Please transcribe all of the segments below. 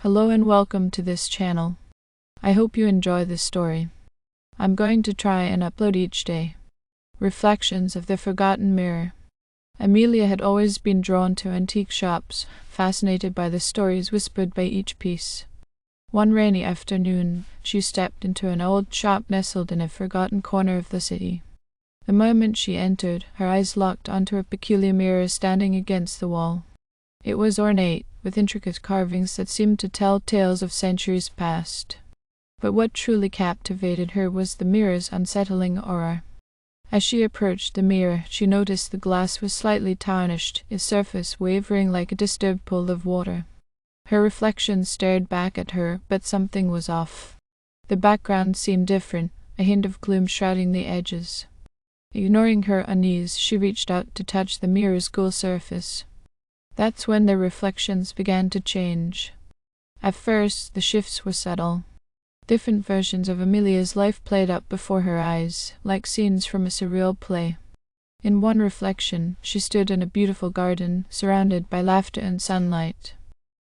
Hello and welcome to this channel. I hope you enjoy this story. I'm going to try and upload each day. Reflections of the Forgotten Mirror. Amelia had always been drawn to antique shops, fascinated by the stories whispered by each piece. One rainy afternoon, she stepped into an old shop nestled in a forgotten corner of the city. The moment she entered, her eyes locked onto a peculiar mirror standing against the wall. It was ornate, with intricate carvings that seemed to tell tales of centuries past. But what truly captivated her was the mirror's unsettling aura. As she approached the mirror, she noticed the glass was slightly tarnished, its surface wavering like a disturbed pool of water. Her reflection stared back at her, but something was off. The background seemed different, a hint of gloom shrouding the edges. Ignoring her unease, she reached out to touch the mirror's cool surface. That's when the reflections began to change. At first, the shifts were subtle. Different versions of Amelia's life played up before her eyes, like scenes from a surreal play. In one reflection, she stood in a beautiful garden, surrounded by laughter and sunlight.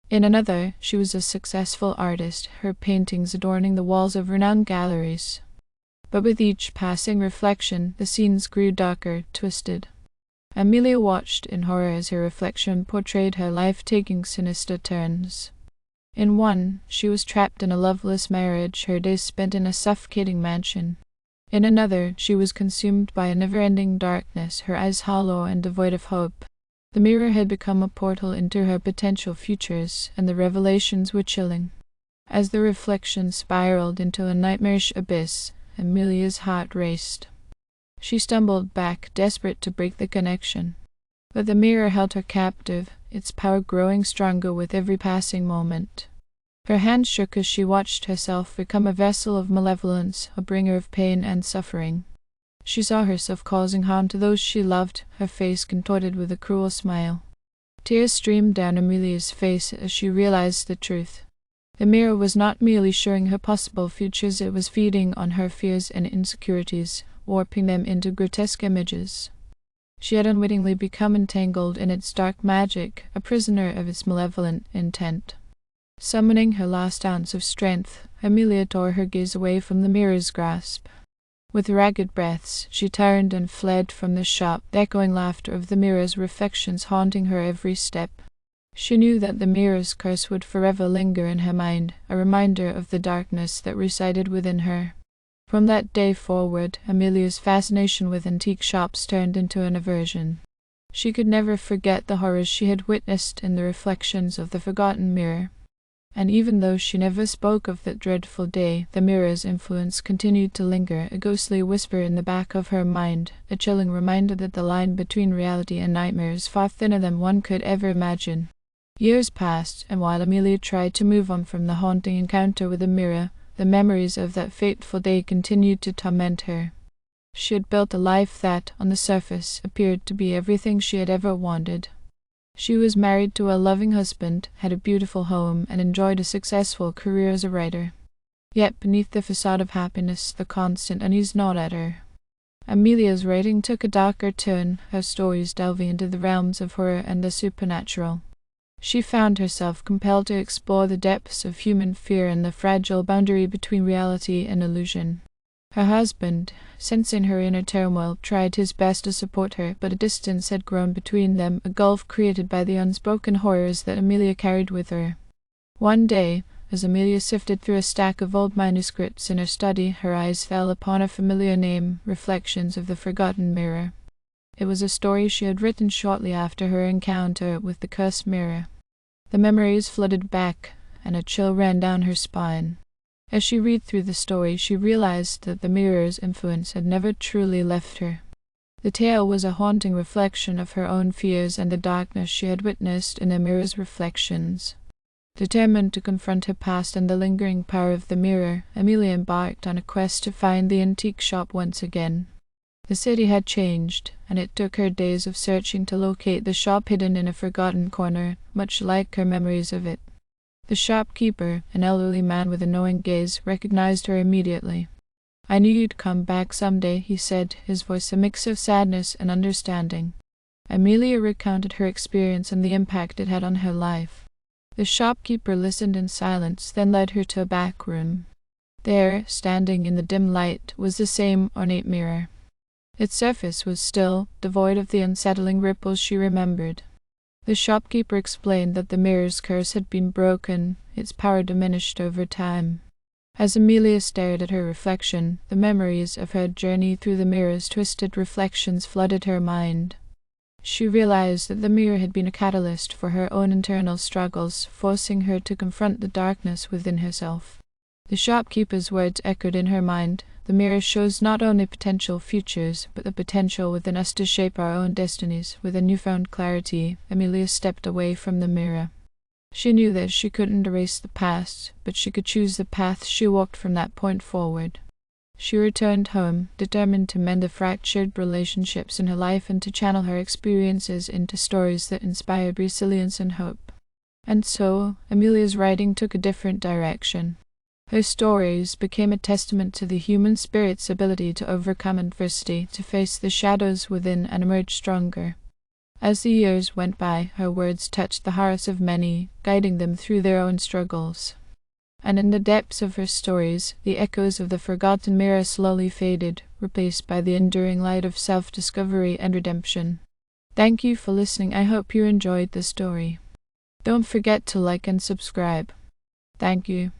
In another, she was a successful artist, her paintings adorning the walls of renowned galleries. But with each passing reflection, the scenes grew darker, twisted. Amelia watched in horror as her reflection portrayed her life taking sinister turns. In one, she was trapped in a loveless marriage, her days spent in a suffocating mansion. In another, she was consumed by a never-ending darkness, her eyes hollow and devoid of hope. The mirror had become a portal into her potential futures, and the revelations were chilling. As the reflection spiraled into a nightmarish abyss, Amelia's heart raced. She stumbled back, desperate to break the connection. But the mirror held her captive, its power growing stronger with every passing moment. Her hand shook as she watched herself become a vessel of malevolence, a bringer of pain and suffering. She saw herself causing harm to those she loved, her face contorted with a cruel smile. Tears streamed down Amelia's face as she realized the truth. The mirror was not merely showing her possible futures, it was feeding on her fears and insecurities, warping them into grotesque images. She had unwittingly become entangled in its dark magic, a prisoner of its malevolent intent. Summoning her last ounce of strength, Amelia tore her gaze away from the mirror's grasp. With ragged breaths, she turned and fled from the shop, the echoing laughter of the mirror's reflections haunting her every step. She knew that the mirror's curse would forever linger in her mind, a reminder of the darkness that resided within her. From that day forward, Amelia's fascination with antique shops turned into an aversion. She could never forget the horrors she had witnessed in the reflections of the forgotten mirror. And even though she never spoke of that dreadful day, the mirror's influence continued to linger, a ghostly whisper in the back of her mind, a chilling reminder that the line between reality and nightmare is far thinner than one could ever imagine. Years passed, and while Amelia tried to move on from the haunting encounter with the mirror, the memories of that fateful day continued to torment her. She had built a life that, on the surface, appeared to be everything she had ever wanted. She was married to a loving husband, had a beautiful home, and enjoyed a successful career as a writer. Yet beneath the facade of happiness, the constant unease gnawed at her. Amelia's writing took a darker turn, her stories delving into the realms of horror and the supernatural. She found herself compelled to explore the depths of human fear and the fragile boundary between reality and illusion. Her husband, sensing her inner turmoil, tried his best to support her, but a distance had grown between them, a gulf created by the unspoken horrors that Amelia carried with her. One day, as Amelia sifted through a stack of old manuscripts in her study, her eyes fell upon a familiar name, Reflections of the Forgotten Mirror. It was a story she had written shortly after her encounter with the cursed mirror. The memories flooded back, and a chill ran down her spine. As she read through the story, she realized that the mirror's influence had never truly left her. The tale was a haunting reflection of her own fears and the darkness she had witnessed in the mirror's reflections. Determined to confront her past and the lingering power of the mirror, Amelia embarked on a quest to find the antique shop once again. The city had changed, and it took her days of searching to locate the shop hidden in a forgotten corner, much like her memories of it. The shopkeeper, an elderly man with a knowing gaze, recognized her immediately. "I knew you'd come back someday," he said, his voice a mix of sadness and understanding. Amelia recounted her experience and the impact it had on her life. The shopkeeper listened in silence, then led her to a back room. There, standing in the dim light, was the same ornate mirror. Its surface was still, devoid of the unsettling ripples she remembered. The shopkeeper explained that the mirror's curse had been broken, its power diminished over time. As Amelia stared at her reflection, the memories of her journey through the mirror's twisted reflections flooded her mind. She realized that the mirror had been a catalyst for her own internal struggles, forcing her to confront the darkness within herself. The shopkeeper's words echoed in her mind. The mirror shows not only potential futures, but the potential within us to shape our own destinies. With a newfound clarity, Amelia stepped away from the mirror. She knew that she couldn't erase the past, but she could choose the path she walked from that point forward. She returned home, determined to mend the fractured relationships in her life and to channel her experiences into stories that inspired resilience and hope. And so, Amelia's writing took a different direction. Her stories became a testament to the human spirit's ability to overcome adversity, to face the shadows within and emerge stronger. As the years went by, her words touched the hearts of many, guiding them through their own struggles. And in the depths of her stories, the echoes of the forgotten mirror slowly faded, replaced by the enduring light of self-discovery and redemption. Thank you for listening. I hope you enjoyed the story. Don't forget to like and subscribe. Thank you.